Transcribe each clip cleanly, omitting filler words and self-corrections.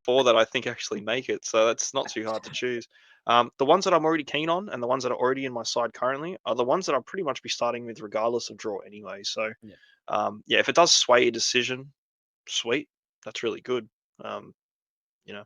4 that I think actually make it, so that's not too hard to choose. The ones that I'm already keen on and the ones that are already in my side currently are the ones that I'll pretty much be starting with regardless of draw anyway. So, Yeah. if it does sway your decision, sweet, that's really good. Um, you know,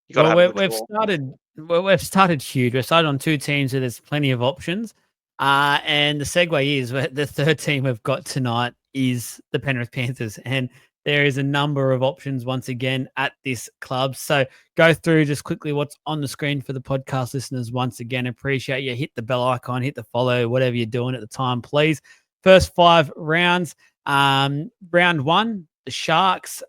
you got to Well, have a good we've draw. started. Well, we've started huge. We've started on 2 teams where there's plenty of options. And the segue is the third team we've got tonight is the Penrith Panthers, and there is a number of options once again at this club. So go through just quickly what's on the screen for the podcast listeners. Once again, appreciate you. Hit the bell icon, hit the follow, whatever you're doing at the time, please. First 5 rounds. Round 1, the Sharks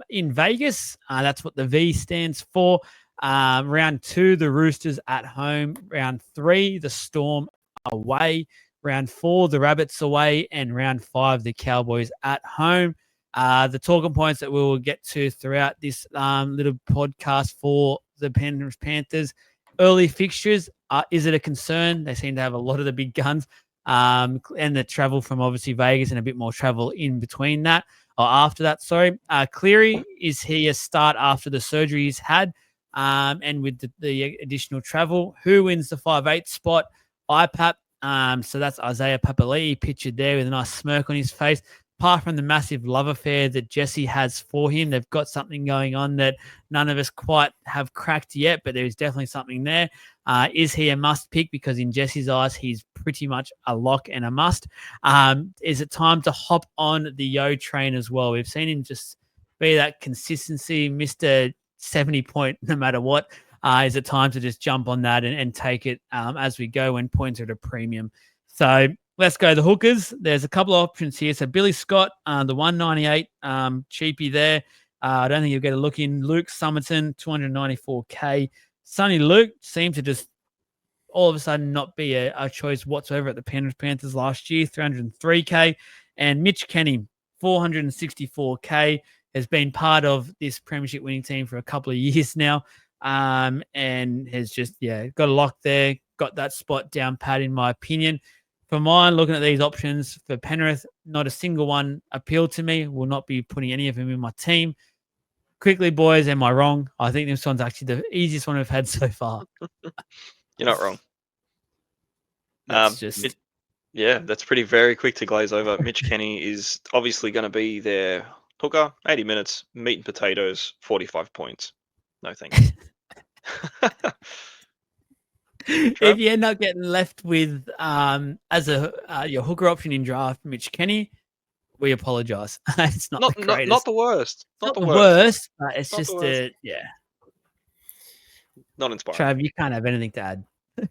in Vegas. That's what the V stands for. Round 2, the Roosters at home. Round 3, the Storm away. Round 4, the Rabbits away. And round 5, the Cowboys at home. The talking points that we will get to throughout this little podcast for the Penrith Panthers. Early fixtures, is it a concern? They seem to have a lot of the big guns. And the travel from obviously Vegas and a bit more travel in between that or after that. Sorry. Cleary, is he a start after the surgery he's had? And with the additional travel, who wins the 5'8" spot? IPAP. So that's Isaiah Papali'i pictured there with a nice smirk on his face. Apart from the massive love affair that Jesse has for him, they've got something going on that none of us quite have cracked yet, but there's definitely something there. Is he a must pick? Because in Jesse's eyes, he's pretty much a lock and a must. Is it time to hop on the Yo train as well? We've seen him just be that consistency, Mr. 70 point, no matter what. Is it time to just jump on that and take it as we go when points are at a premium? So let's go the hookers. There's a couple of options here. So Billy Scott, the 198, cheapie there. I don't think you'll get a look in. Luke Summerton, 294K. Sonny Luke seemed to just all of a sudden not be a choice whatsoever at the Penrith Panthers last year, 303K. And Mitch Kenny, 464K, has been part of this premiership winning team for a couple of years now. And has just, got a lock there, got that spot down pat, in my opinion. For mine, looking at these options for Penrith, not a single one appealed to me. Will not be putting any of them in my team. Quickly, boys, am I wrong? I think this one's actually the easiest one we've had so far. You're not wrong. That's just... that's pretty very quick to glaze over. Mitch Kenny is obviously going to be their hooker, 80 minutes, meat and potatoes, 45 points. No, thank you. If you end up getting left with as your hooker option in draft, Mitch Kenny, we apologize. It's not the greatest. Not the worst. Not the worst, but it's Not just not inspiring. Trav, you can't have anything to add.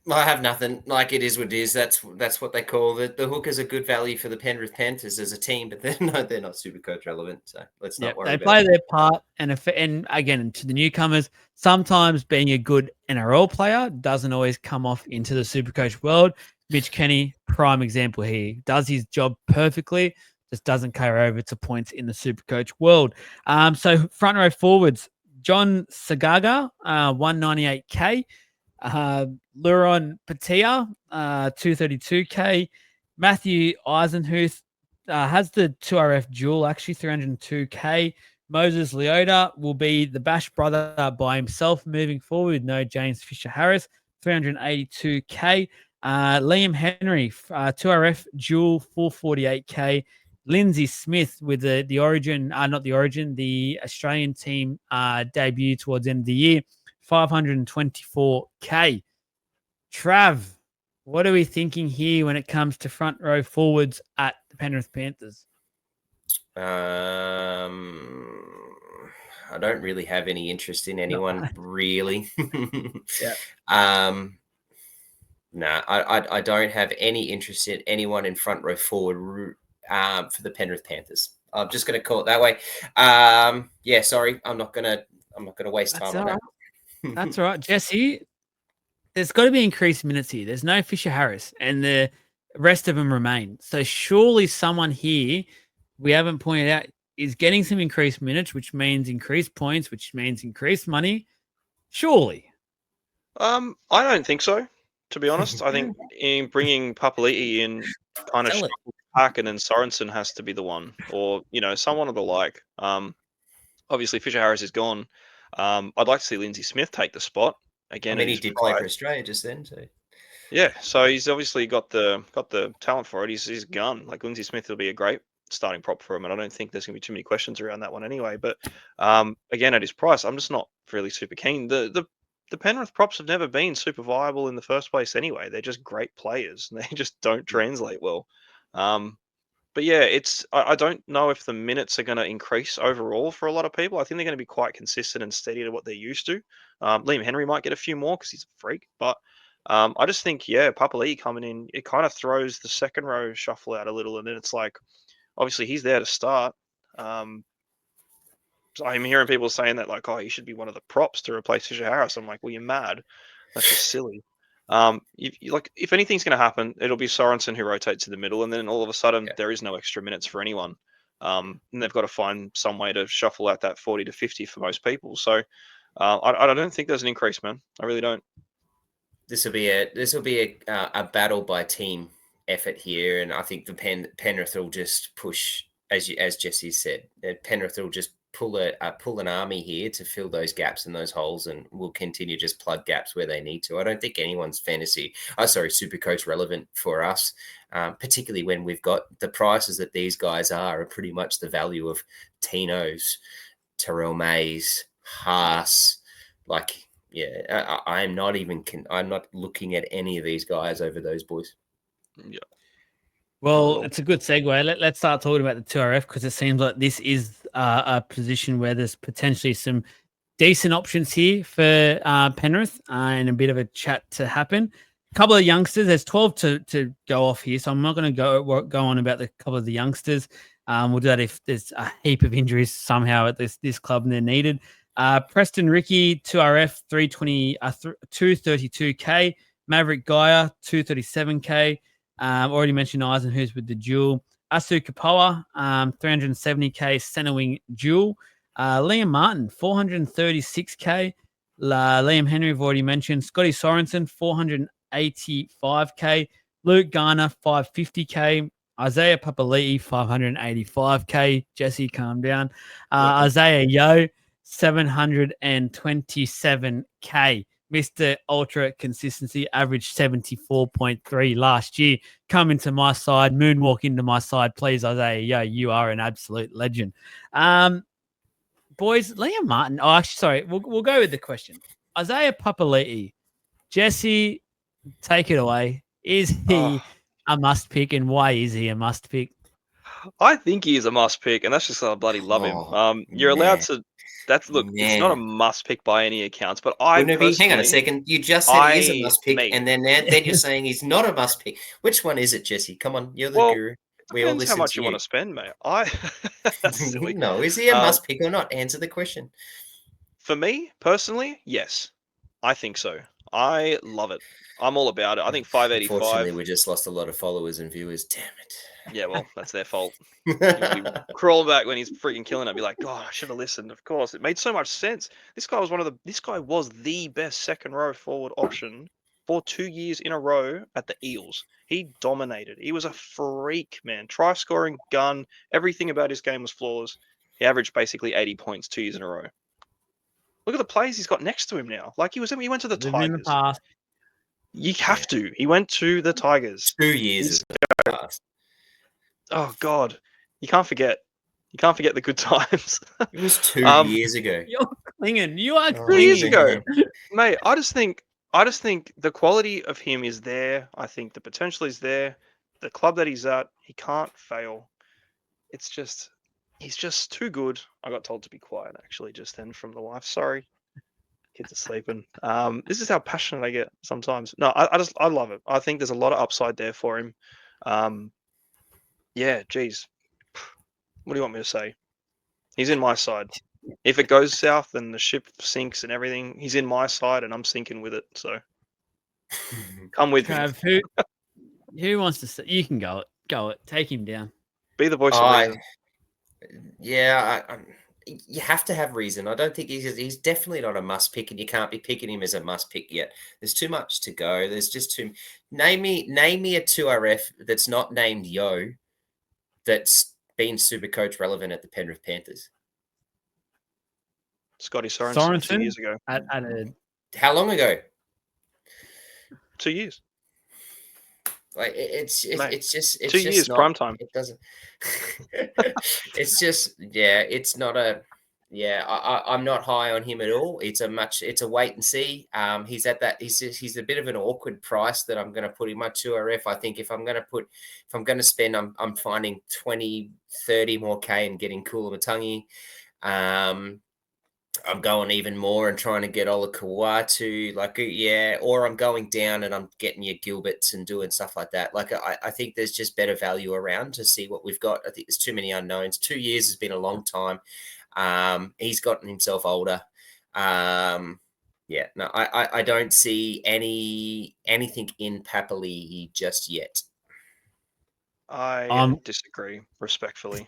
I have nothing. Like, it is what it is. That's what they call it. The hookers are good value for the Penrith Panthers as a team, but they're not Supercoach relevant. So let's not worry. They about play it. their part, and again, to the newcomers, sometimes being a good NRL player doesn't always come off into the Supercoach world. Mitch Kenny, prime example here, does his job perfectly, just doesn't carry over to points in the Supercoach world. So front row forwards, John Sagaga, 198K. Luron Patia, 232K. Matthew Eisenhuth has the 2RF dual, actually 302K. Moses Leota will be the Bash brother by himself moving forward. No James Fisher-Harris, 382K. Liam Henry, 2RF dual, 448K. Lindsay Smith with the Origin, not the Origin, the Australian team debut towards the end of the year, 524K. Trav, what are we thinking here when it comes to front row forwards at the Penrith Panthers? I don't really have any interest in anyone, really. No, I don't have any interest in anyone in front row forward for the Penrith Panthers. I'm just going to call it that way. Sorry, I'm not going to waste time on that. That's all right, Jesse. There's got to be increased minutes here. There's no Fisher-Harris, and the rest of them remain. So surely someone here we haven't pointed out is getting some increased minutes, which means increased points, which means increased money. Surely. I don't think so, to be honest. I think in bringing Papali'i in kind of Pack, and then Sorensen has to be the one, or someone of the like. Obviously, Fisher Harris is gone. I'd like to see Lindsay Smith take the spot again. I mean, at he his did play for price. Australia just then, so Yeah, so he's obviously got the talent for it. He's a gun. Like Lindsay Smith will be a great starting prop for him, and I don't think there's gonna be too many questions around that one anyway. But again, at his price, I'm just not really super keen. The Penrith props have never been super viable in the first place anyway. They're just great players, and they just don't translate well. But yeah, I don't know if the minutes are going to increase overall for a lot of people. I think they're going to be quite consistent and steady to what they're used to. Liam Henry might get a few more because he's a freak, but I just think Papali'i coming in, it kind of throws the second row shuffle out a little, and then it's like obviously he's there to start. So I'm hearing people saying that like, oh, he should be one of the props to replace Fisher Harris. I'm like, well, you're mad. That's just silly. If anything's going to happen, it'll be Sorensen who rotates in the middle, and then all of a sudden there is no extra minutes for anyone. And they've got to find some way to shuffle out that 40 to 50 for most people. So I don't think there's an increase, man. I really don't. this will be a battle by team effort here, and I think the Penrith will just push, as Jesse said, Penrith will just pull an army here to fill those gaps and those holes, and will continue just plug gaps where they need to. I don't think anyone's Supercoach relevant for us, particularly when we've got the prices that these guys are pretty much the value of Tino's, Terrell Mays, Haas. Like, yeah, I'm not looking at any of these guys over those boys. Yeah. Well, it's a good segue. Let's start talking about the 2RF because it seems like this is a position where there's potentially some decent options here for Penrith and a bit of a chat to happen. A couple of youngsters. There's 12 to go off here, so I'm not going to go on about the couple of the youngsters. We'll do that if there's a heap of injuries somehow at this club and they're needed. Preston Ricky, 2RF, 232K. Maverick Gaia, 237K. Already mentioned Eisen, who's with the duel. Asu Kapoa, 370K centre wing duel. Liam Martin, 436K. Liam Henry, I've already mentioned. Scotty Sorensen, 485K. Luke Garner, 550K. Isaiah Papali'i, 585K. Jesse, calm down. Isaiah Yo, 727K. Mr. Ultra Consistency, averaged 74.3 last year. Come into my side, moonwalk into my side, please, Isaiah. Yo, you are an absolute legend. Boys, Liam Martin. Oh, actually, sorry. We'll go with the question. Isaiah Papali'i. Jesse, take it away. Is he a must pick, and why is he a must pick? I think he is a must pick, and that's just I bloody love him. You're allowed to. It's not a must pick by any accounts, but hang on a second. You just said he is a must pick, and then you're saying he's not a must pick. Which one is it, Jesse? Come on, you're the guru. We all listen how much you want to spend, mate. No, is he a must pick or not? Answer the question. For me personally, yes, I think so. I love it. I'm all about it. I think 585. Unfortunately, we just lost a lot of followers and viewers. Damn it. Yeah, well, that's their fault. Crawl back when he's freaking killing it. Be like, God, I should have listened. Of course, it made so much sense. This guy was the best second row forward option for 2 years in a row at the Eels. He dominated. He was a freak, man. Try scoring, gun, everything about his game was flawless. He averaged basically 80 points 2 years in a row. Look at the players he's got next to him now. Like he went to the Tigers. In the past. You have to. He went to the Tigers. 2 years past. Oh God, you can't forget. You can't forget the good times. It was 2 years ago. You're clinging. You are 2 years ago, mate. I just think the quality of him is there. I think the potential is there. The club that he's at, he can't fail. It's just he's just too good. I got told to be quiet actually just then from the wife. Sorry. Kids are sleeping. This is how passionate I get sometimes. No, I love it. I think there's a lot of upside there for him. Yeah, geez. What do you want me to say? He's in my side. If it goes south and the ship sinks and everything, he's in my side and I'm sinking with it. So come with me. Who wants to say? You can go it. Go it. Take him down. Be the voice of reason. You have to have reason. I don't think he's definitely not a must pick, and you can't be picking him as a must pick yet. There's too much to go. There's just too. Name me a 2RF that's not named Yo, that's been Supercoach relevant at the Penrith Panthers. Scotty Sorensen 2 years ago. at a How long ago? 2 years. Like it's Mate, just 2 years not. prime time. It doesn't. It's just It's not a. I'm not high on him at all. It's a wait and see. He's at that. He's a bit of an awkward price that I'm going to put him at 2RF. I think if I'm going to spend, I'm finding 20, 30 more K and getting Kula Matangi. I'm going even more and trying to get Ola Kawatu, or I'm going down and I'm getting your Gilberts and doing stuff like that. Like, I think there's just better value around to see what we've got. I think there's too many unknowns. 2 years has been a long time. He's gotten himself older. I don't see anything in Papali just yet. I disagree respectfully.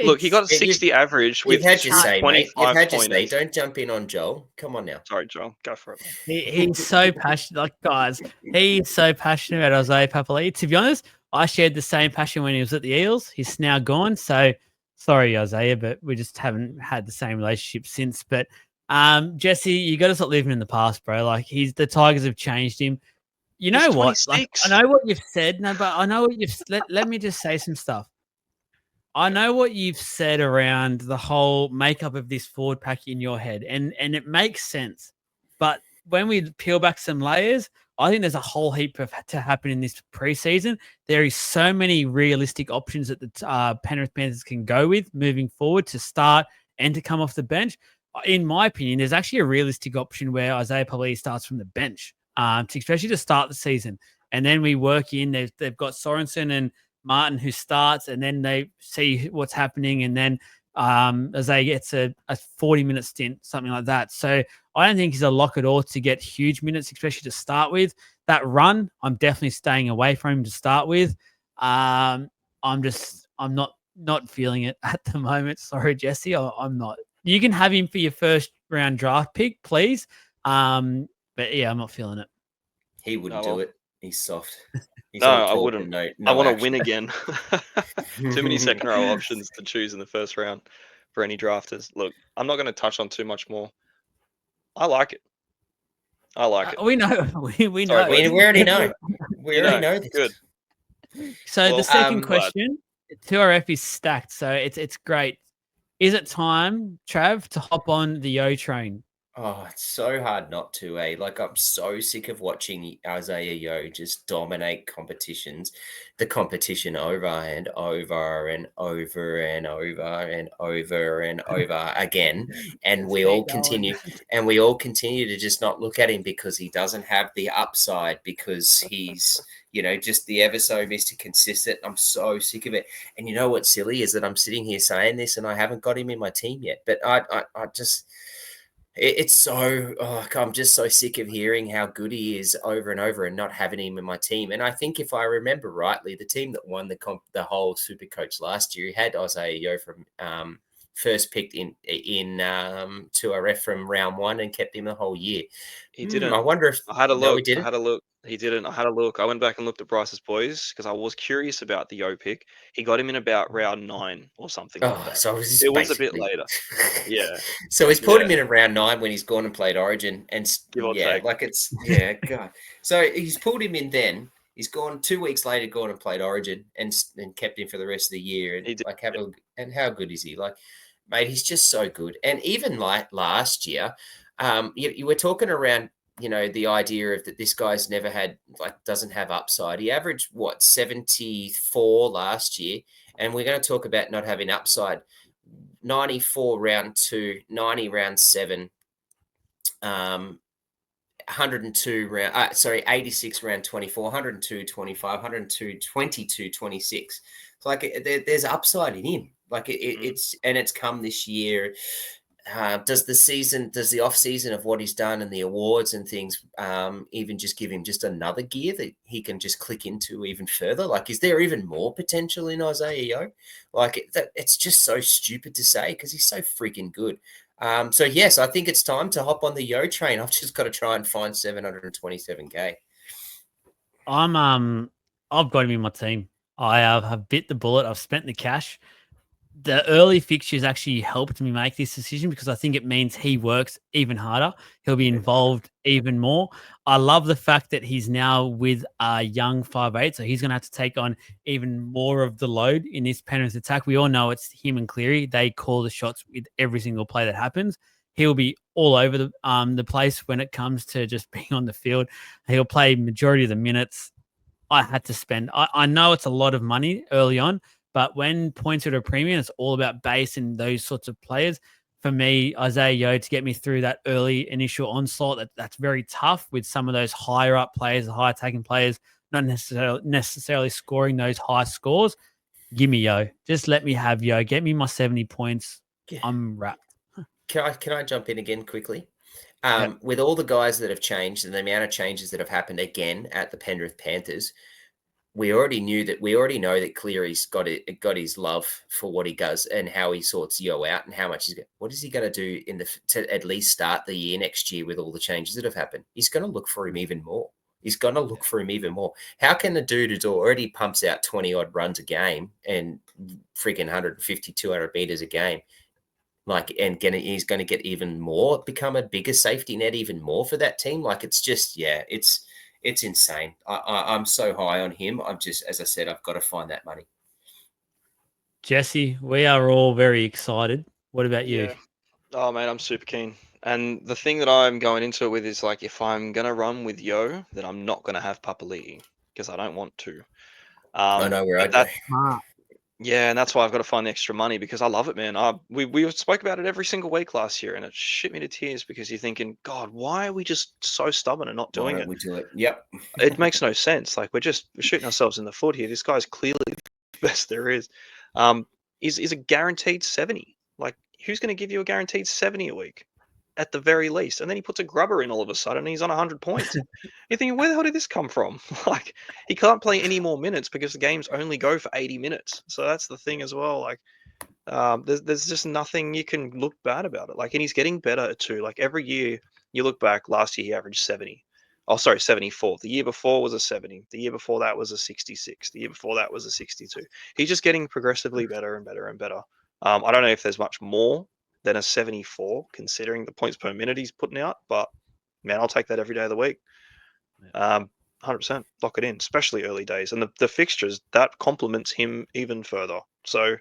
Look, he got a it's- 60 average with You've had your say, mate. 25 You've had your say. pointers. Don't jump in on Joel. Come on now. Sorry, Joel. Go for it, mate. he's so passionate. Like, guys, he's so passionate about Isaiah Papali'i. To be honest, I shared the same passion when he was at the Eels. He's now gone. So sorry, Isaiah, but we just haven't had the same relationship since. But Jesse, you got to stop living in the past, bro. Like, the Tigers have changed him. You know He's what? Like, 26. I know what you've said. No, but I know what you've let me just say some stuff. I know what you've said around the whole makeup of this forward pack in your head, and it makes sense. But when we peel back some layers, I think there's a whole heap to happen in this preseason. There is so many realistic options that the Penrith Panthers can go with moving forward to start and to come off the bench. In my opinion, there's actually a realistic option where Isaiah Papali'i starts from the bench, especially to start the season. And then we work in. They've got Sorensen and Martin who starts, and then they see what's happening, and then Isaiah gets a 40-minute stint, something like that. So I don't think he's a lock at all to get huge minutes, especially to start with. That run, I'm definitely staying away from him to start with. I'm not feeling it at the moment. Sorry, Jesse, I'm not. You can have him for your first round draft pick, please. But yeah, I'm not feeling it. He wouldn't do it. He's soft. He's No, all I talk wouldn't. and I want to action. win again. Too many second row options to choose in the first round for any drafters. Look, I'm not going to touch on too much more. I like it. We know. We know. Sorry, We already know. We already know this. Good. So Well, the second I'm glad. question, 2RF is stacked, so it's great. Is it time, Trav, to hop on the Yo train? Oh, it's so hard not to, eh? Like, I'm so sick of watching Isaiah Yo just dominate competitions, the competition over and over and over and over and over and over again. And we all continue to just not look at him because he doesn't have the upside, because he's, just the ever so Mr. Consistent. I'm so sick of it. And you know what's silly is that I'm sitting here saying this and I haven't got him in my team yet. But I just... It's so, I'm just so sick of hearing how good he is over and over and not having him in my team. And I think if I remember rightly, the team that won the whole Supercoach last year had Isaiah Yo from first picked in 2RF from round one and kept him the whole year. He didn't. I wonder if... I had a look. No, he didn't? I had a look. He didn't. I had a look. I went back and looked at Bryce's boys because I was curious about the Yo pick. He got him in about round 9 or something like that. So it was a bit later. Yeah. So he's pulled him in round 9 when he's gone and played Origin, and Give or take. God. So he's pulled him in then. He's gone 2 weeks later, gone and played Origin, and kept him for the rest of the year. And and how good is he? Like, mate, he's just so good. And even like last year, you were talking around, the idea of that this guy's never had, doesn't have upside. He averaged 74 last year, and we're going to talk about not having upside. 94 round 2, 90 round 7, 102 round, 86 round 24, 102 25, 102 22 26. It's there's upside in him. It's come this year. Does the off season of what he's done and the awards and things even just give him just another gear that he can just click into even further? Is there even more potential in Isaiah Yo? It's just so stupid to say because he's so freaking good. So yes, I think it's time to hop on the Yo train. I've just got to try and find 727K. I've got him in my team. I have bit the bullet. I've spent the cash. the early fixtures actually helped me make this decision because I think it means he works even harder. He'll be involved even more. I love the fact that he's now with a young 5'8", so he's going to have to take on even more of the load in this Penrith attack. We all know it's him and Cleary. They call the shots with every single play that happens. He'll be all over the place when it comes to just being on the field. He'll play majority of the minutes. I had to spend. I know it's a lot of money early on, but when points are at a premium, it's all about base and those sorts of players. For me, Isaiah Yeo, to get me through that early initial onslaught, that's very tough with some of those higher up players, the high attacking players, not necessarily scoring those high scores. Give me Yeo. Just let me have Yeo. Get me my 70 points. Yeah. I'm wrapped. Can I jump in again quickly? Yep. With all the guys that have changed and the amount of changes that have happened again at the Penrith Panthers, we already know that Cleary's got his love for what he does and how he sorts Yo out and how much what is he going to do to at least start the year next year with all the changes that have happened? He's going to look for him even more. How can the dude who's already pumps out 20 odd runs a game and freaking 150, 200 meters a game, he's going to get even more, become a bigger safety net even more for that team? Like, it's just, it's insane. I'm so high on him. I'm just, as I said, I've got to find that money. Jesse, we are all very excited. What about you? Yeah. Oh, man, I'm super keen. And the thing that I'm going into it with is, like, if I'm going to run with Yo, then I'm not going to have Papali'i because I don't want to. I know where I'd go. Yeah, and that's why I've got to find the extra money because I love it, man. We spoke about it every single week last year, and it shit me to tears because you're thinking, God, why are we just so stubborn and not doing Why it? don't we do it? Yep. It makes no sense. Like, we're shooting ourselves in the foot here. This guy's clearly the best there is. Is a guaranteed 70. Like, who's going to give you a guaranteed 70 a week at the very least? And then he puts a grubber in all of a sudden, and he's on 100 points. You're thinking, where the hell did this come from? Like, he can't play any more minutes because the games only go for 80 minutes. So that's the thing as well. Like, there's just nothing you can look bad about it. Like, and he's getting better too. Like, every year you look back, last year he averaged 70. Oh, sorry, 74. The year before was a 70. The year before that was a 66. The year before that was a 62. He's just getting progressively better and better and better. I don't know if there's much more than a 74, considering the points per minute he's putting out. But, man, I'll take that every day of the week. 100%. Lock it in, especially early days. And the fixtures, that complements him even further. So,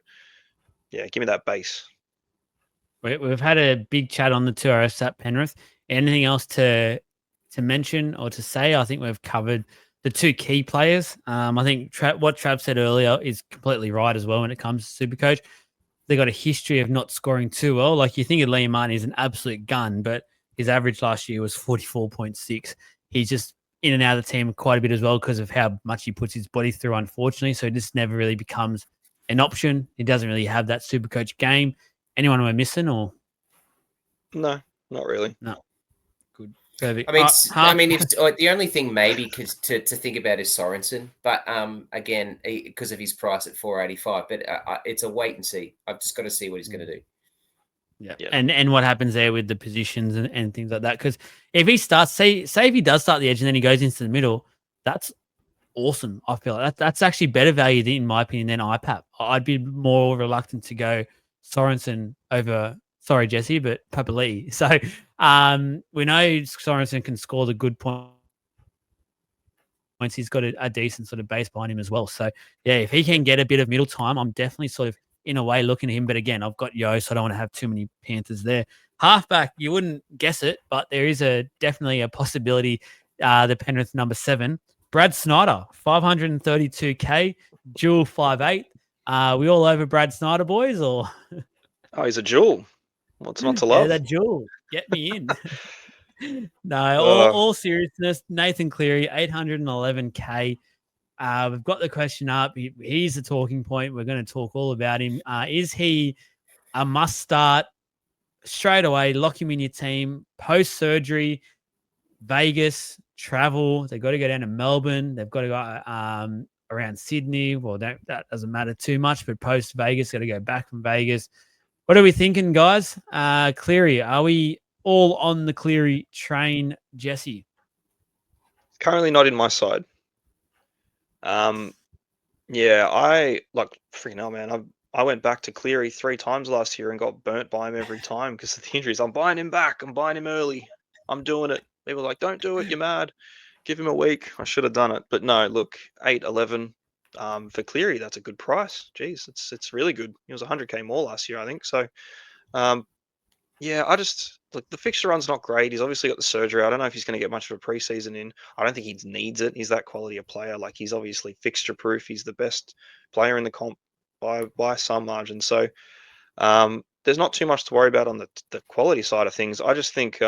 yeah, give me that base. We've had a big chat on the 2RS at Penrith. Anything else to mention or to say? I think we've covered the two key players. I think what Trav said earlier is completely right as well when it comes to Supercoach. They got a history of not scoring too well. Like, you think of Liam Martin is an absolute gun, but his average last year was 44.6. He's just in and out of the team quite a bit as well because of how much he puts his body through, unfortunately. So this never really becomes an option. He doesn't really have that Supercoach game. Anyone we're missing or? No, not really. No. Good. Perfect. I mean, if the only thing maybe to think about is Sorensen, but again, because of his price at 485, but it's a wait and see. I've just got to see what he's going to do. Yeah. And what happens there with the positions and things like that. Because if he starts, say if he does start the edge and then he goes into the middle, that's awesome. I feel like that's actually better value, in my opinion, than IPAP. I'd be more reluctant to go Sorensen over, sorry, Jesse, but Papali'i. So we know Sorensen can score the good points. He's got a decent sort of base behind him as well. So, yeah, if he can get a bit of middle time, I'm definitely sort of, in a way, looking at him. But again, I've got Yo, so I don't want to have too many Panthers there. Halfback, you wouldn't guess it, but there is definitely a possibility. The Penrith number 7, Brad Snyder, 532K, dual 5'8". We all over Brad Snyder, boys, or? Oh, he's a jewel. What's not to love? Yeah, that jewel. Get me in. No, all seriousness, Nathan Cleary, 811K. We've got the question up. He's a talking point. We're going to talk all about him. Is he a must start straight away? Lock him in your team. Post-surgery, Vegas, travel. They've got to go down to Melbourne. They've got to go around Sydney. Well, that doesn't matter too much, but post-Vegas, got to go back from Vegas. What are we thinking, guys? Cleary, are we all on the Cleary train, Jesse? Currently not in my side. Yeah, I like freaking hell, man. I went back to Cleary 3 times last year and got burnt by him every time because of the injuries. I'm buying him back. I'm buying him early. I'm doing it. People were like, don't do it. You're mad. Give him a week. I should have done it. But no, look, 8.11 for Cleary. That's a good price. Jeez, it's really good. He was 100K more last year, I think. So, yeah, I just look. The fixture run's not great. He's obviously got the surgery. I don't know if he's going to get much of a preseason in. I don't think he needs it. He's that quality of player. Like he's obviously fixture proof. He's the best player in the comp by some margin. So there's not too much to worry about on the quality side of things. I just think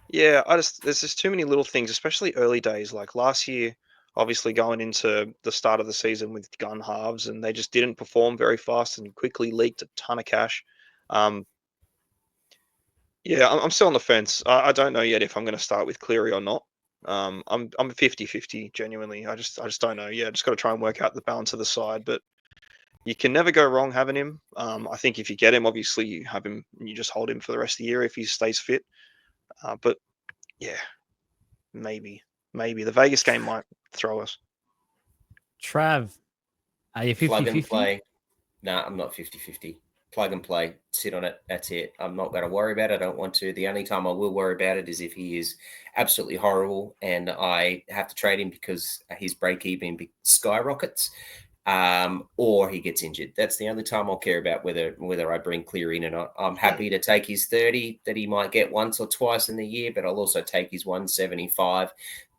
yeah, there's just too many little things, especially early days. Like last year, obviously going into the start of the season with gun halves, and they just didn't perform very fast and quickly leaked a ton of cash. Yeah, I'm still on the fence. I don't know yet if I'm going to start with Cleary or not. I'm 50-50 genuinely. I just don't know. Yeah, just got to try and work out the balance of the side. But you can never go wrong having him. I think if you get him, obviously you have him and you just hold him for the rest of the year if he stays fit. But yeah, maybe the Vegas game might throw us. Trav, are you 50-50? Plug and play. No, I'm not 50-50. Plug and play. Sit on it. That's it. I'm not going to worry about it. I don't want to. The only time I will worry about it is if he is absolutely horrible and I have to trade him because his break-even skyrockets, or he gets injured. That's the only time I'll care about whether I bring Cleary in or not. I'm happy to take his 30 that he might get once or twice in the year, but I'll also take his 175,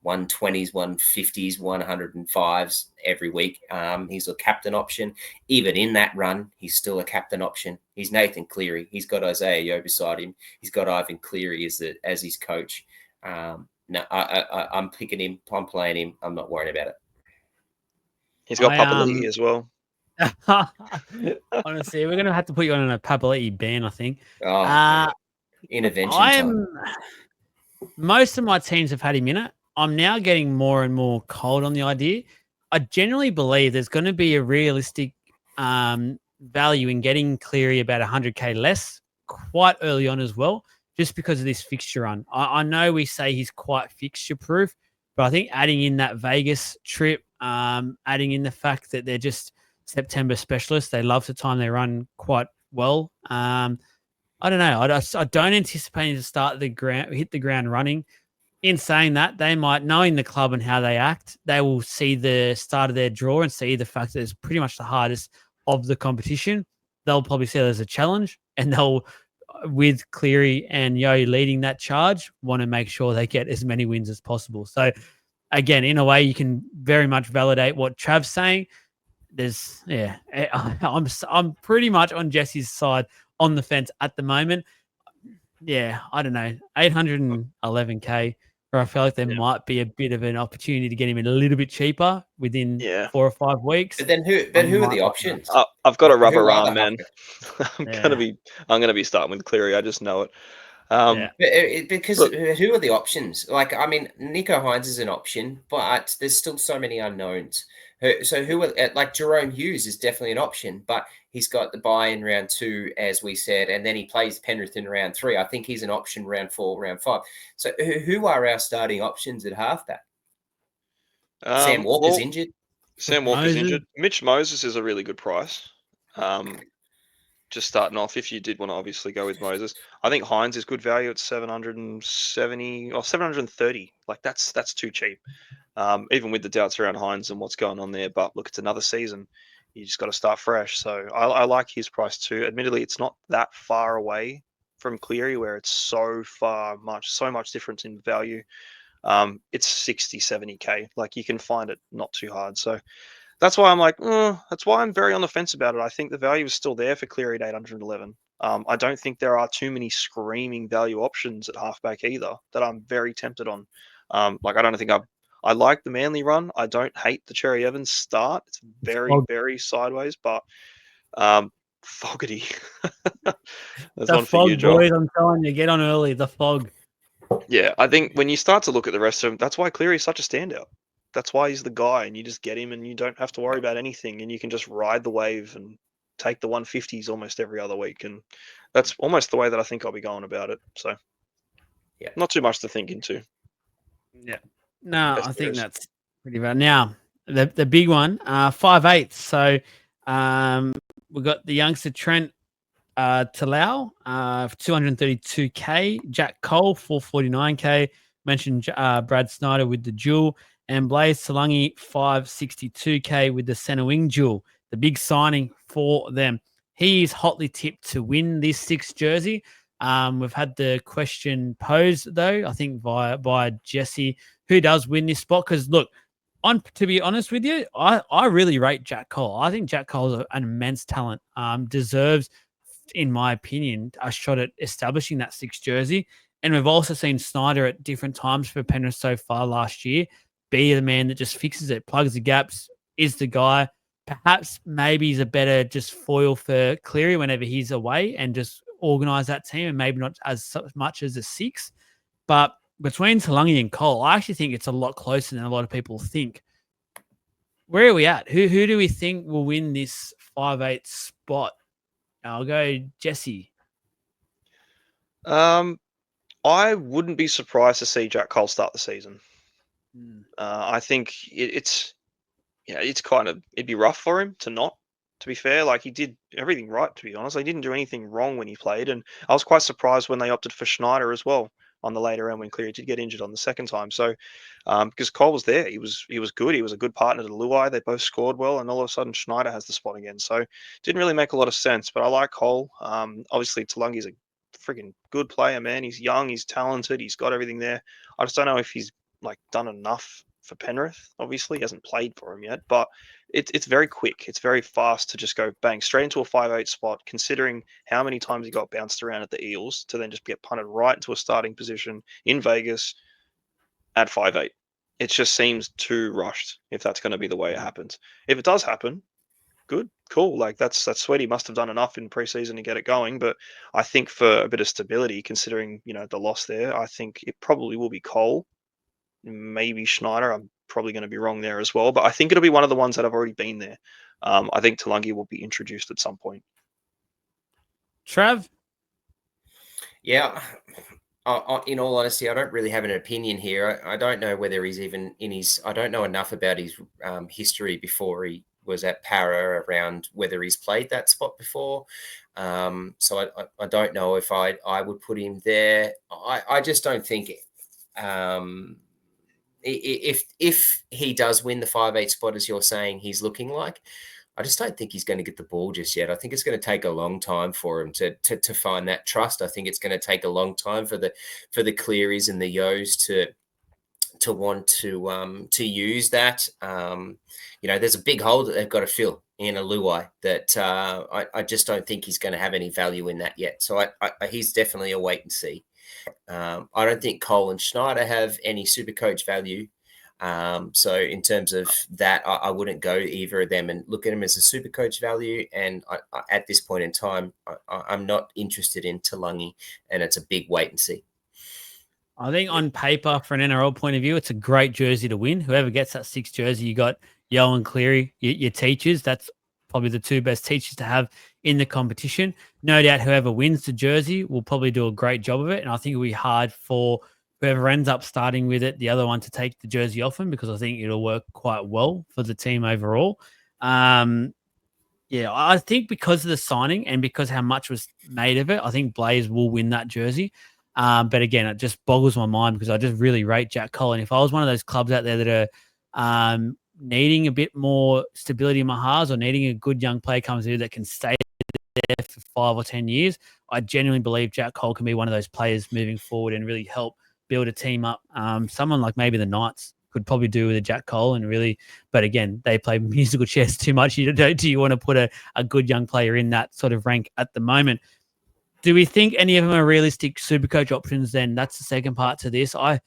120s, 150s, 105s every week. He's a captain option. Even in that run, he's still a captain option. He's Nathan Cleary. He's got Isaiah Yeo beside him. He's got Ivan Cleary as his coach. No, I'm picking him. I'm playing him. I'm not worried about it. He's got Papali'i as well. Honestly, we're going to have to put you on a Papali'i ban, I think. Intervention time. Most of my teams have had him in it. I'm now getting more and more cold on the idea. I generally believe there's going to be a realistic value in getting Cleary about 100K less quite early on as well, just because of this fixture run. I know we say he's quite fixture proof, but I think adding in that Vegas trip, adding in the fact that they're just September specialists, they love to time they run quite well. I don't know. I don't anticipate him to hit the ground running. In saying that, they might, knowing the club and how they act, they will see the start of their draw and see the fact that it's pretty much the hardest of the competition. They'll probably see it as a challenge, and they'll, with Cleary and Yo leading that charge, want to make sure they get as many wins as possible. So, again, in a way, you can very much validate what Trav's saying. I'm pretty much on Jesse's side on the fence at the moment. Yeah, I don't know, 811K. Or I feel like there might be a bit of an opportunity to get him in a little bit cheaper within 4 or 5 weeks. But then who are the options? I've got a rubber arm, man. I'm gonna be starting with Cleary. I just know it. Because who are the options? Like, I mean, Nico Hines is an option, but there's still so many unknowns. So who are, like, Jerome Hughes is definitely an option, but he's got the bye in round 2, as we said, and then he plays Penrith in round 3. I think he's an option round 4, round 5. So who are our starting options at halfback? Sam Walker's injured. Sam Walker's injured. Mitch Moses is a really good price. Just starting off, if you did want to obviously go with Moses, I think Hines is good value at 770 or 730. Like that's too cheap. Even with the doubts around Hines and what's going on there. But look, it's another season. You just got to start fresh. So I like his price too. Admittedly, it's not that far away from Cleary, where it's so much difference in value. It's 60, 70K. Like you can find it not too hard. So that's why I'm like, that's why I'm very on the fence about it. I think the value is still there for Cleary at 811. I don't think there are too many screaming value options at halfback either that I'm very tempted on. Like I don't think I like the Manly run. I don't hate the Cherry Evans start. It's very sideways, but Fogarty. That's the one fog, for you, Joel. boys, I'm telling you, get on early. The fog. Yeah, I think when you start to look at the rest of them, that's why Cleary is such a standout. That's why he's the guy, and you just get him, and you don't have to worry about anything, and you can just ride the wave and take the 150s almost every other week, and that's almost the way that I think I'll be going about it. So, yeah, not too much to think into. Yeah. No, I think that's pretty bad. Now, the big one, 5/8. So We've got the youngster Trent Talau, 232k. Jack Cole, 449k. Mentioned Brad Snyder with the duel. And Blaze Talangi, 562k with the centre wing duel. The big signing for them. He is hotly tipped to win this 6th jersey. We've had the question posed, though, I think by Jesse, who does win this spot? Because, look, to be honest with you, I really rate Jack Cole. I think Jack Cole is an immense talent. Deserves, in my opinion, a shot at establishing that 6th jersey. And we've also seen Snyder at different times for Penrith so far last year be the man that just fixes it, plugs the gaps, is the guy. Perhaps maybe he's a better just foil for Cleary whenever he's away and just organise that team, and maybe not as much as a 6. But between Talangi and Cole, I actually think it's a lot closer than a lot of people think. Where are we at? Who do we think will win this 5'8" spot? I'll go Jesse. I wouldn't be surprised to see Jack Cole start the season. I think it's kind of, it'd be rough for him to not, to be fair. Like, he did everything right, to be honest. He didn't do anything wrong when he played. And I was quite surprised when they opted for Schneider as well on the later end when Cleary did get injured on the second time. So, because Cole was there, he was good. He was a good partner to LOI. They both scored well, and all of a sudden Schneider has the spot again. So, didn't really make a lot of sense. But I like Cole. Obviously, Talangi's a freaking good player, man. He's young, he's talented, he's got everything there. I just don't know if he's done enough for Penrith. Obviously, he hasn't played for him yet, but it's very quick. It's very fast to just go bang straight into a 5'8" spot, considering how many times he got bounced around at the Eels to then just get punted right into a starting position in Vegas at 5'8". It just seems too rushed if that's going to be the way it happens. If it does happen, good, cool. That's sweet. He must have done enough in preseason to get it going. But I think for a bit of stability, considering the loss there, I think it probably will be Cole. Maybe Schneider. I'm probably going to be wrong there as well, but I think it'll be one of the ones that have already been there. I think Talangi will be introduced at some point. Trav? Yeah. In all honesty, I don't really have an opinion here. I don't know whether he's even in his... I don't know enough about his history before he was at Para around whether he's played that spot before. So I don't know if I would put him there. I just don't think... If he does win the 5'8" spot, as you're saying, he's looking like, I just don't think he's going to get the ball just yet. I think it's going to take a long time for him to find that trust. I think it's going to take a long time for the Clearys and the Yos to want to use that. There's a big hole that they've got to fill in a LOI that I just don't think he's going to have any value in that yet. So he's definitely a wait and see. I don't think Cole and Schneider have any Supercoach value. So in terms of that, I wouldn't go either of them and look at them as a Supercoach value. And at this point in time, I'm not interested in Talangi, and it's a big wait and see. I think on paper, for an NRL point of view, it's a great jersey to win. Whoever gets that 6th jersey, you got Yo and Cleary, your teachers. That's probably the 2 best teachers to have in the competition. No doubt whoever wins the jersey will probably do a great job of it. And I think it'll be hard for whoever ends up starting with it, the other one, to take the jersey off him, because I think it'll work quite well for the team overall. I think because of the signing and because how much was made of it, I think Blaze will win that jersey. But again, it just boggles my mind because I just really rate Jack Cole. And if I was one of those clubs out there that are needing a bit more stability in my halves, or needing a good young player comes through that can stay there for 5 or 10 years, I genuinely believe Jack Cole can be one of those players moving forward and really help build a team up. Someone like maybe the Knights could probably do with a Jack Cole, and really, but again, they play musical chairs too much. Do you want to put a good young player in that sort of rank at the moment? Do we think any of them are realistic Supercoach options then? That's the second part to this. I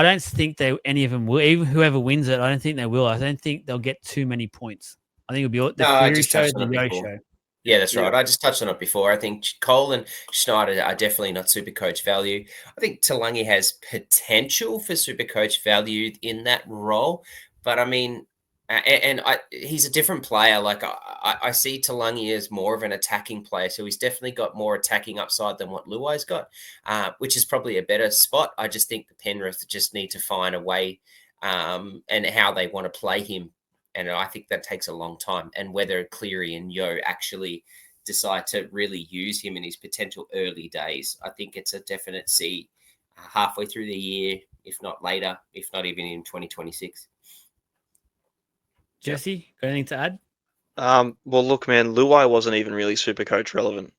don't think any of them will. Even whoever wins it, I don't think they will. I don't think they'll get too many points. I think it'll be the Cleary show, the Yo show. Yeah, that's right. I just touched on it before. I think Cole and Schneider are definitely not Supercoach value. I think Talangi has potential for Supercoach value in that role, but I mean, he's a different player. Like I see Talangi as more of an attacking player, so he's definitely got more attacking upside than what Luai's got, which is probably a better spot. I just think the Penrith just need to find a way and how they want to play him And I think that takes a long time. And whether Cleary and Yeo actually decide to really use him in his potential early days, I think it's a definite see halfway through the year, if not later, if not even in 2026. Jesse, got anything to add? Well, look, man, LOI wasn't even really Supercoach relevant.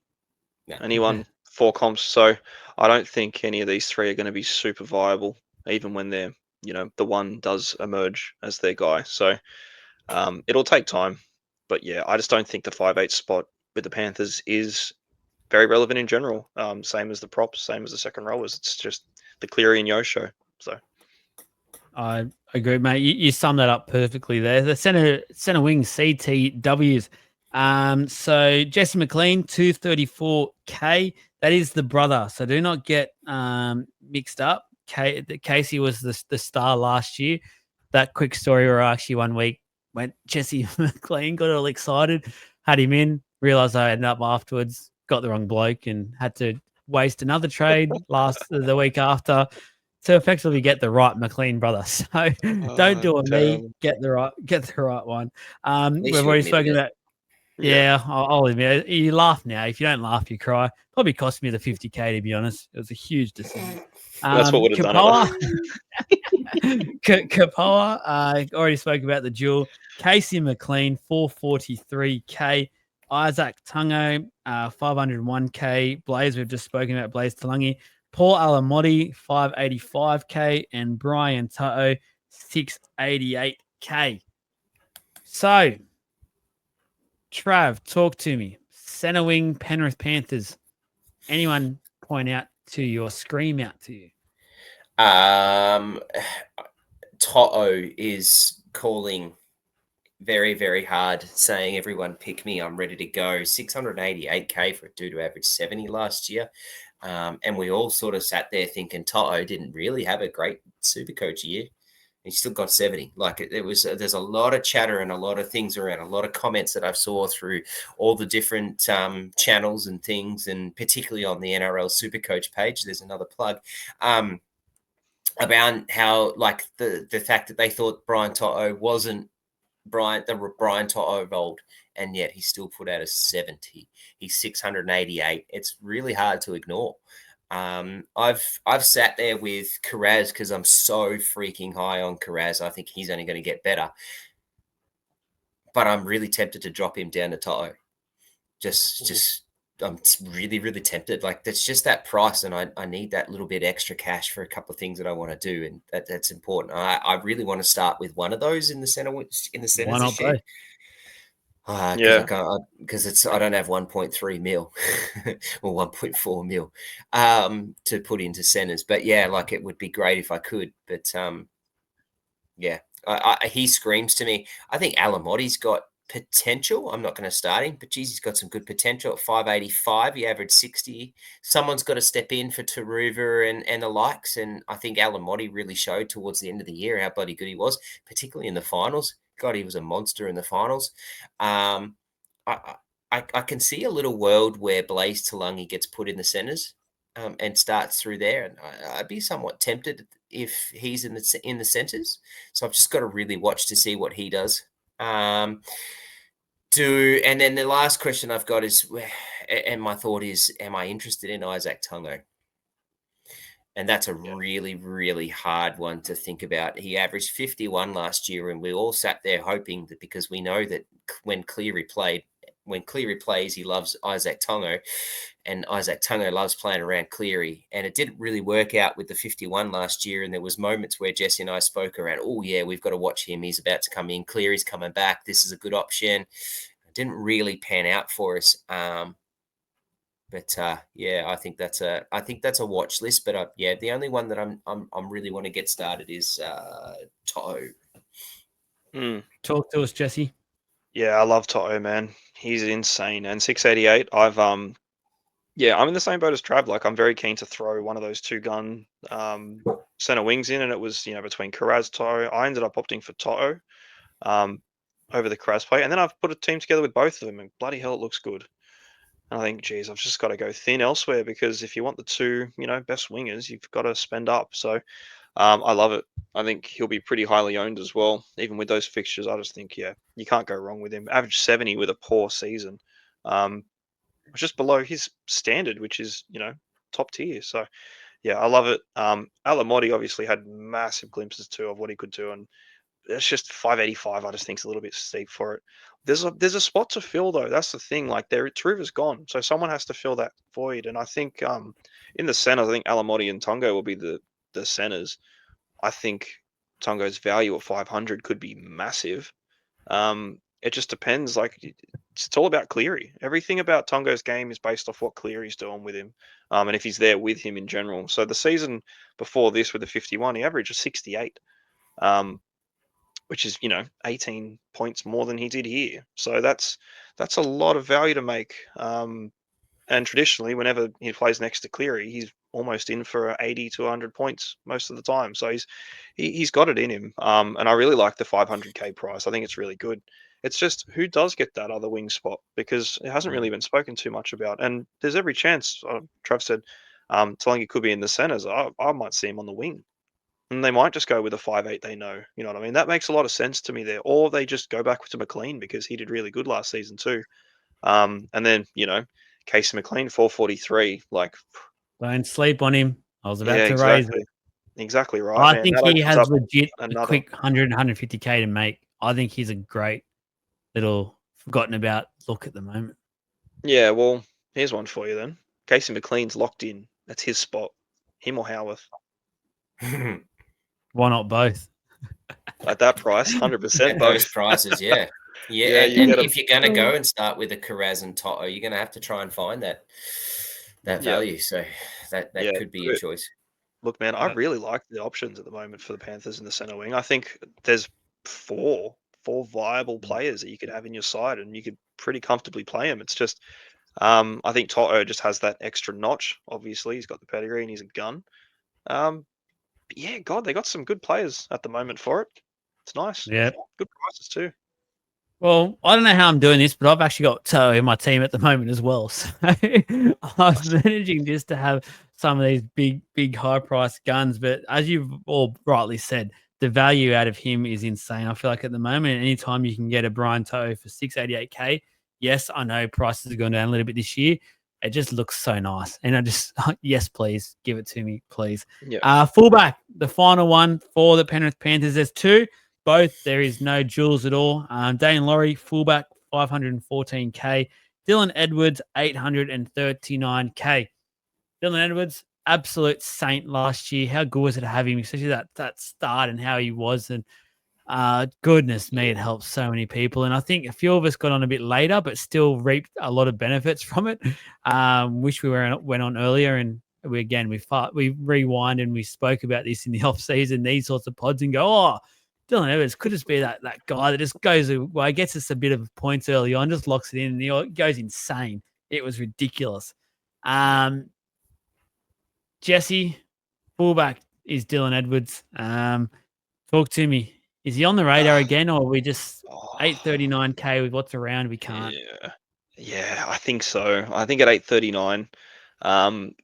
No. And he won 4 comps, so I don't think any of these 3 are going to be super viable, even when they're, the one does emerge as their guy. So it'll take time. But yeah, I just don't think the 5'8" spot with the Panthers is very relevant in general. Same as the props, same as the second rowers. It's just the Cleary and Yo show. So I agree, mate. You summed that up perfectly there. The center wing CTWs. So Jesse McLean, 234K. That is the brother. So do not get mixed up. Casey was the star last year. That quick story where actually one week went Jesse McLean, got all excited, had him in, realized I ended up afterwards, got the wrong bloke and had to waste another trade the week after to effectively get the right McLean brother. So don't do it me. Get the right one. We've already spoken about. Yeah, I'll admit it. You laugh now. If you don't laugh, you cry. Probably cost me the 50K, to be honest. It was a huge decision. That's what would have done it. Kapoa, already spoke about the duel. Casey McLean, 443K. Isaac Tungo, 501K. Blaze, we've just spoken about Blaze Talangi. Paul Alamotti, 585K. And Brian Toto, 688K. So, Trav, talk to me. Center wing, Penrith Panthers. Anyone point out to you or scream out to you? Toto is calling very, very hard, saying, everyone pick me, I'm ready to go. 688K for a dude who averaged 70 last year. And we all sort of sat there thinking Toto didn't really have a great Supercoach year. He still got 70. Like there's a lot of chatter and a lot of things around, a lot of comments that I've saw through all the different channels and things, and particularly on the NRL Supercoach page. There's another plug. About how like the fact that they thought Brian Toto wasn't Brian Toto of old, and yet he still put out a 70. He's 688. It's really hard to ignore. I've sat there with Carraz because I'm so freaking high on Carraz. I think he's only going to get better, but I'm really tempted to drop him down to Toto. I'm really, really tempted. Like that's just that price, and I need that little bit extra cash for a couple of things that I want to do, and that's important. I really want to start with one of those in the center. Why not both? Because I don't have 1.3 mil or 1.4 mil to put into centers. But yeah, like it would be great if I could. But yeah, he screams to me. I think Alamotti's got potential. I'm not going to start him, but geez, he's got some good potential at 585. He averaged 60. Someone's got to step in for Taruva and the likes. And I think Alamotti really showed towards the end of the year how bloody good he was, particularly in the finals. God, he was a monster in the finals. I can see a little world where Blaze Talangi gets put in the centers and starts through there. And I'd be somewhat tempted if he's in the centers. So I've just got to really watch to see what he does. And then the last question I've got is, and my thought is, am I interested in Isaac Tungo? And that's a really, really hard one to think about. He averaged 51 last year, and we all sat there hoping that because we know that when Cleary plays, he loves Isaac Tungo, and Isaac Tungo loves playing around Cleary. And it didn't really work out with the 51 last year, and there was moments where Jesse and I spoke around, oh, yeah, we've got to watch him. He's about to come in. Cleary's coming back. This is a good option. It didn't really pan out for us. But yeah, I think that's a watch list. But yeah, the only one that I'm really want to get started is Toto. Talk to us, Jesse. Yeah, I love Toto, man. He's insane. And 688, I'm in the same boat as Trav. Like, I'm very keen to throw one of those 2-gun center wings in, and it was between Carraz, Toto. I ended up opting for Toto over the Carraz play, and then I've put a team together with both of them, and bloody hell, it looks good. And I think, geez, I've just got to go thin elsewhere, because if you want the 2, best wingers, you've got to spend up. So I love it. I think he'll be pretty highly owned as well. Even with those fixtures, I just think, yeah, you can't go wrong with him. Average 70 with a poor season. Just below his standard, which is, top tier. So, yeah, I love it. Alamotti obviously had massive glimpses too of what he could do, and it's just 585. I just think it's a little bit steep for it. There's a spot to fill though. That's the thing. Like Truva's gone, so someone has to fill that void. And I think in the centers, I think Alamotti and Tongo will be the centers. I think Tongo's value at 500 could be massive. It just depends. Like it's all about Cleary. Everything about Tongo's game is based off what Cleary's doing with him, and if he's there with him in general. So the season before this with the 51, he averaged a 68, which is 18 points more than he did here. So that's a lot of value to make. And traditionally, whenever he plays next to Cleary, he's almost in for 80 to 100 points most of the time. So he's got it in him. And I really like the 500k price. I think it's really good. It's just who does get that other wing spot, because it hasn't really been spoken too much about. And there's every chance. Trav said Talangi could be in the centers. I might see him on the wing. And they might just go with a 5'8" they know. You know what I mean? That makes a lot of sense to me there. Or they just go back to McLean because he did really good last season too. And then, Casey McLean, 443. Like, Don't sleep on him. I was about yeah, to raise it. Exactly right, I man. think That he opens has up legit a another. quick 100, 150k to make. I think he's a great little forgotten about look at the moment. Yeah, well, here's one for you then. Casey McLean's locked in. That's his spot. Him or Howarth. Why not both? At that price, 100% At those both. prices, yeah. Yeah, and, you and get 'em. if you're going to go and start with a Carraz and Toto, you're going to have to try and find that Yeah. value. So that Yeah, could be a choice. Look, man, I really like the options at the moment for the Panthers in the center wing. I think there's four viable players that you could have in your side, and you could pretty comfortably play them. It's just, I think Toto just has that extra notch. Obviously, he's got the pedigree and he's a gun. But yeah, God, they got some good players at the moment for it. It's nice. Yeah. Good prices too. Well, I don't know how I'm doing this, but I've actually got Toe in my team at the moment as well. So I was managing just to have some of these big high price guns. But as you've all rightly said, the value out of him is insane. I feel like at the moment, anytime you can get a Brian Toe for 688k, yes, I know prices have gone down a little bit this year. It just looks so nice. And I just, yes, please give it to me, please. Yeah. Fullback, the final one for the Penrith Panthers. There's two. Both, there is no jewels at all. Dane Laurie, fullback, 514k. Dylan Edwards, 839k. Dylan Edwards, absolute saint last year. How good was it to have him, especially that start and how he was. And goodness me, it helped so many people. And I think a few of us got on a bit later, but still reaped a lot of benefits from it. Wish we went on earlier. And we rewind and we spoke about this in the off season, these sorts of pods, and go, oh, Dylan Edwards could just be that guy that just goes away, gets us a bit of points early on, just locks it in, and he goes insane. It was ridiculous. Jesse, fullback is Dylan Edwards. Talk to me. Is he on the radar again, or are we just 839k with what's around? We can't. Yeah, I think so. I think at 839,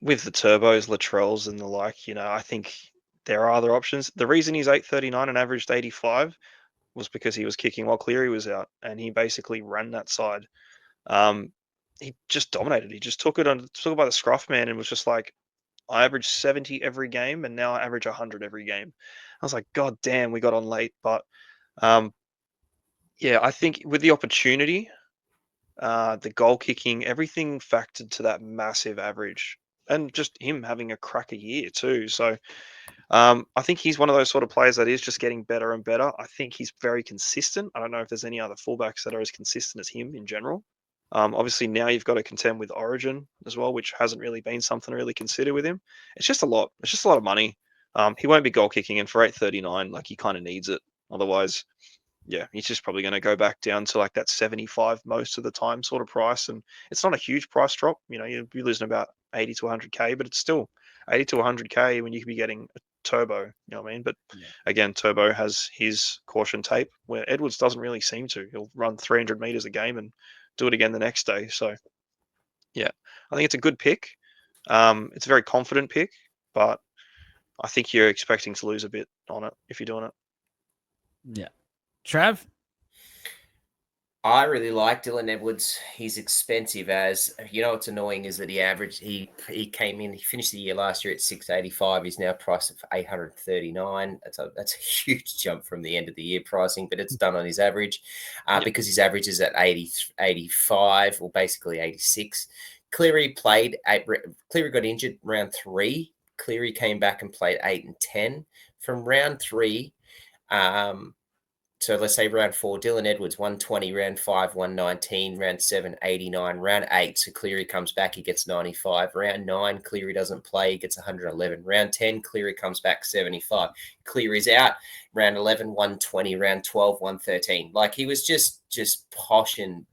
with the turbos, Latrells, and the like, I think there are other options. The reason he's 839 and averaged 85 was because he was kicking while Cleary was out, and he basically ran that side. He just dominated. He just took it by the scruff, man, and was just like, I average 70 every game, and now I average 100 every game. I was like, God damn, we got on late. But yeah, I think with the opportunity, the goal kicking, everything factored to that massive average, and just him having a cracker year too. So I think he's one of those sort of players that is just getting better and better. I think he's very consistent. I don't know if there's any other fullbacks that are as consistent as him in general. Obviously, now you've got to contend with Origin as well, which hasn't really been something to really consider with him. It's just a lot. It's just a lot of money. He won't be goal kicking, and for 839, like he kind of needs it. Otherwise, yeah, he's just probably going to go back down to like that 75 most of the time sort of price. And it's not a huge price drop. You'll be losing about 80 to 100k, but it's still 80 to 100k when you could be getting a turbo. You know what I mean? But again, Turbo has his caution tape, where Edwards doesn't really seem to. He'll run 300 meters a game and do it again the next day. So yeah, I think it's a good pick. It's a very confident pick, but I think you're expecting to lose a bit on it if you're doing it. Yeah. Trav? I really like Dylan Edwards. He's expensive as what's annoying is that he came in, he finished the year last year at 685. He's now priced at 839. That's a huge jump from the end of the year pricing, but it's done on his average because his average is at 85 or basically 86. Cleary got injured round 3. Cleary came back and played 8 and 10. From round 3, so let's say round 4, Dylan Edwards, 120, round 5, 119, round 7, 89, round 8, so Cleary comes back, he gets 95. Round 9, Cleary doesn't play, he gets 111. Round 10, Cleary comes back, 75. Cleary's out. Round 11, 120. Round 12, 113. Like, he was just pushing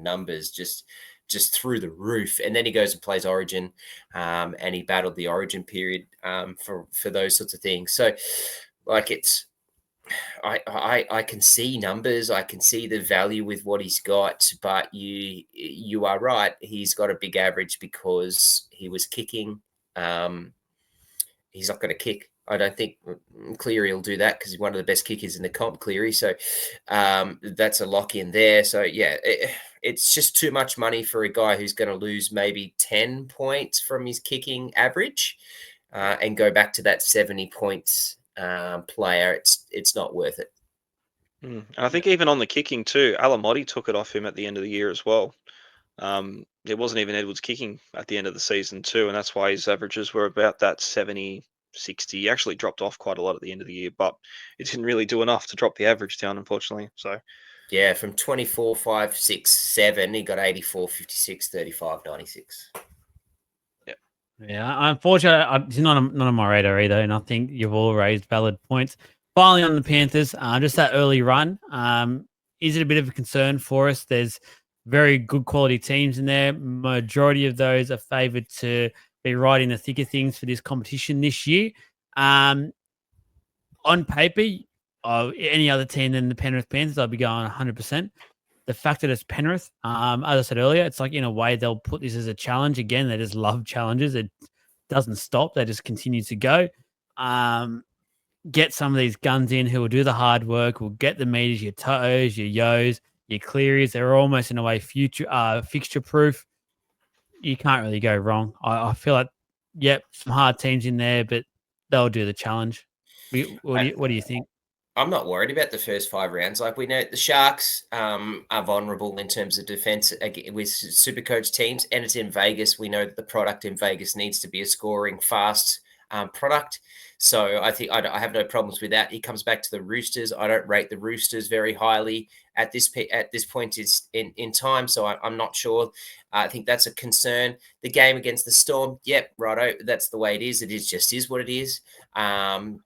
numbers, just through the roof. And then he goes and plays Origin, and he battled the Origin period for those sorts of things. So, like, I can see numbers. I can see the value with what he's got, but you are right. He's got a big average because he was kicking. He's not going to kick. I don't think Cleary will do that because he's one of the best kickers in the comp, Cleary. So that's a lock in there. So, yeah, it's just too much money for a guy who's going to lose maybe 10 points from his kicking average and go back to that 70 points player. It's not worth it. And I think even on the kicking too, Alamotti took it off him at the end of the year as well. It wasn't even Edwards kicking at the end of the season too, and that's why his averages were about that 70, 60. He actually dropped off quite a lot at the end of the year, but it didn't really do enough to drop the average down, unfortunately. So yeah, from 24, 5, 6, 7, he got 84, 56, 35, 96. Yeah, unfortunately, it's not on my radar either, and I think you've all raised valid points. Finally, on the Panthers, just that early run, is it a bit of a concern for us? There's very good quality teams in there. Majority of those are favoured to be right in the thick of things for this competition this year. On paper, any other team than the Penrith Panthers, I'd be going 100%. The fact that it's Penrith, as I said earlier, it's like in a way they'll put this as a challenge. Again, they just love challenges. It doesn't stop. They just continue to go. Get some of these guns in who will do the hard work, will get the meters, your toes, your yos, your clearies. They're almost in a way fixture proof. You can't really go wrong. I feel like, some hard teams in there, but they'll do the challenge. What do you think? I'm not worried about the first 5 rounds. Like, we know the Sharks are vulnerable in terms of defense with Supercoach teams, and it's in Vegas. We know that the product in Vegas needs to be a scoring, fast product. So I think I have no problems with that. He comes back to the Roosters. I don't rate the Roosters very highly at this point in time. So I'm not sure. I think that's a concern. The game against the Storm, yep, righto. That's the way it is. It is what it is.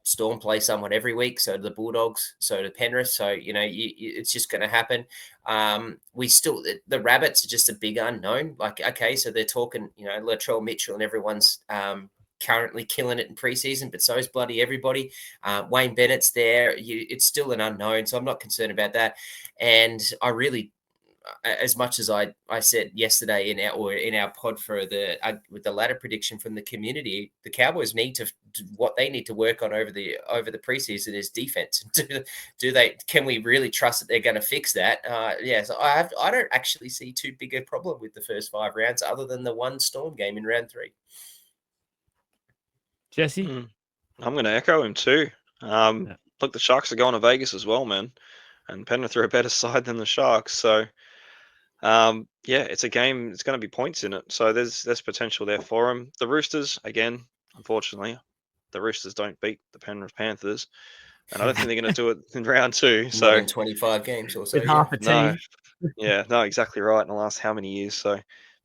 Storm play someone every week. So do the Bulldogs. So do Penrith. So it's just going to happen. The Rabbits are just a big unknown. Like, okay, so they're talking, Latrell Mitchell and everyone's currently killing it in preseason, but so is bloody everybody. Wayne Bennett's there. It's still an unknown, so I'm not concerned about that. And I really, as much as I said yesterday in our pod for with the ladder prediction from the community, the Cowboys what they need to work on over the preseason is defense. Can we really trust that they're going to fix that? So I don't actually see too big a problem with the first 5 rounds, other than the one Storm game in round 3. Jesse? I'm going to echo him too. Look, the Sharks are going to Vegas as well, man. And Penrith are a better side than the Sharks. So, it's a game. It's going to be points in it. So there's potential there for them. The Roosters, again, unfortunately, the Roosters don't beat the Penrith Panthers. And I don't think they're going to do it in round 2. So not in 25 games or so. With half a team. No, exactly right. In the last how many years? So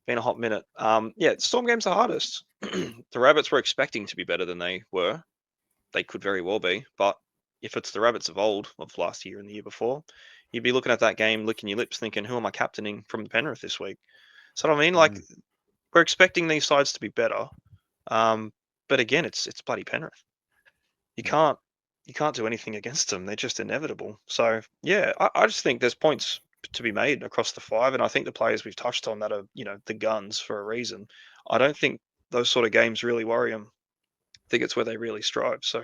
been a hot minute. Storm game's the hardest. The Rabbits were expecting to be better than they were. They could very well be, but if it's the Rabbits of old, of last year and the year before, you'd be looking at that game, licking your lips, thinking, who am I captaining from the Penrith this week? So I mean, like, we're expecting these sides to be better. But again, it's bloody Penrith. You can't do anything against them. They're just inevitable. So yeah, I just think there's points to be made across the 5, and I think the players we've touched on that are, the guns for a reason. I don't think those sort of games really worry them. think it's where they really strive. So